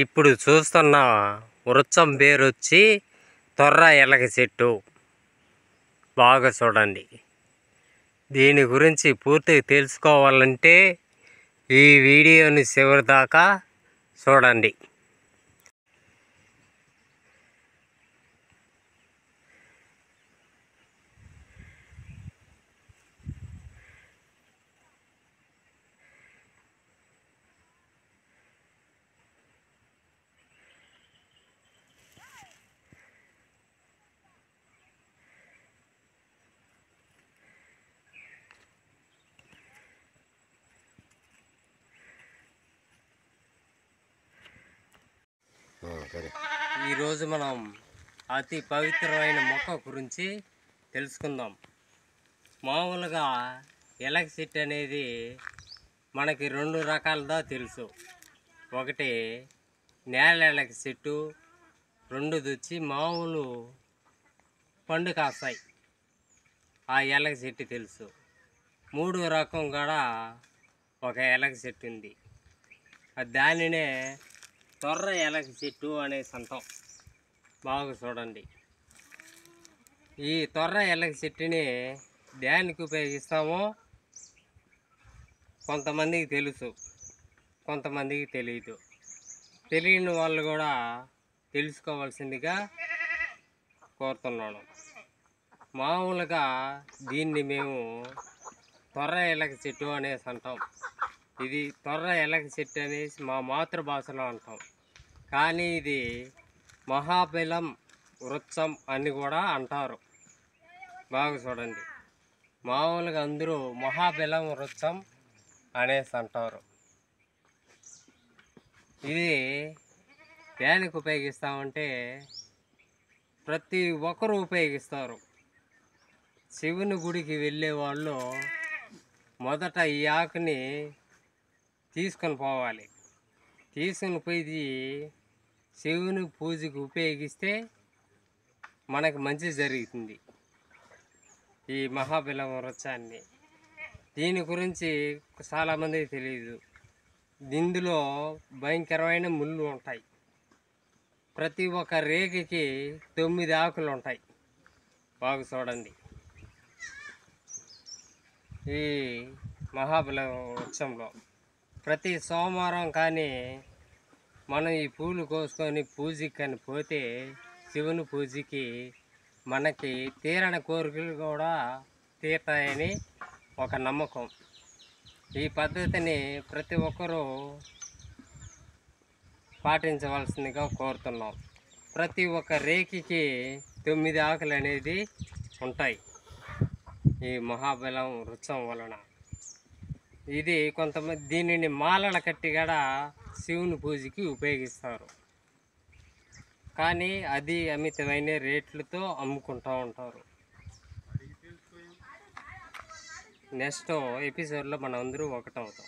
ఇప్పుడు చూస్తున్న వృక్షం పేరు వచ్చి తొర్ర ఎలక చెట్టు. బాగా చూడండి. దీని గురించి పూర్తిగా తెలుసుకోవాలంటే ఈ వీడియోని చివరి దాకా చూడండి. ఈరోజు మనం అతి పవిత్రమైన మొక్క గురించి తెలుసుకుందాం. మామూలుగా ఎలక చెట్టు అనేది మనకి రెండు రకాలుగా తెలుసు. ఒకటి నేల ఎలక చెట్టు, రెండోది వచ్చి మామూలు పండు కాస్తాయి ఆ ఎలక చెట్టు తెలుసు. మూడో రకం కూడా ఒక ఎలక చెట్టు ఉంది. దానినే తొర్ర ఎలక చెట్టు అనేసి అంటాం. బాగా చూడండి. ఈ తొర్ర ఎలక చెట్టుని దేనికి ఉపయోగిస్తామో కొంతమందికి తెలుసు, కొంతమందికి తెలియదు. తెలియని వాళ్ళు కూడా తెలుసుకోవాల్సిందిగా కోరుతున్నాను. మామూలుగా దీన్ని మేము తొర్ర ఎలక చెట్టు అనేసి అంటాం. ఇది తొర్ర ఎలక చెట్టు అనేసి మా మాతృభాషలో అంటాం. కానీ ఇది మహాబలం వృక్షం అని కూడా అంటారు. బాగా చూడండి. మామూలుగా అందరూ మహాబలం వృక్షం అనేసి అంటారు. ఇది దేనికి ఉపయోగిస్తామంటే ప్రతి ఒక్కరూ ఉపయోగిస్తారు. శివుని గుడికి వెళ్ళే వాళ్ళు మొదట ఈ ఆకుని తీసుకొని పోవాలి. తీసుకుని పోయి శివుని పూజకు ఉపయోగిస్తే మనకు మంచి జరుగుతుంది. ఈ మహాబలం వృక్షాన్ని దీని గురించి చాలామందికి తెలియదు. ఇందులో భయంకరమైన ముళ్ళు ఉంటాయి. ప్రతి ఒక్క రేగికి 9 ఆకులు ఉంటాయి. బాగా చూడండి. ఈ మహాబలం వృక్షంలో ప్రతి సోమవారం కానీ మనం ఈ పూలు కోసుకొని పూజకి కానీ పోతే శివుని పూజకి మనకి తీరని కోరికలు కూడా తీరుతాయని ఒక నమ్మకం. ఈ పద్ధతిని ప్రతి ఒక్కరూ పాటించవలసిందిగా కోరుతున్నాం. ప్రతి ఒక్క రేకికి 9 ఆకులు అనేది ఉంటాయి ఈ మహాబలం వృక్షం వలన. ఇది కొంతమంది దీనిని మాలల కట్టి కూడా శివుని పూజకి ఉపయోగిస్తారు. కానీ అది అమితమైన రేట్లతో అమ్ముకుంటూ ఉంటారు. నెక్స్ట్ ఎపిసోడ్లో మనం అందరూ ఒకటవుతాం.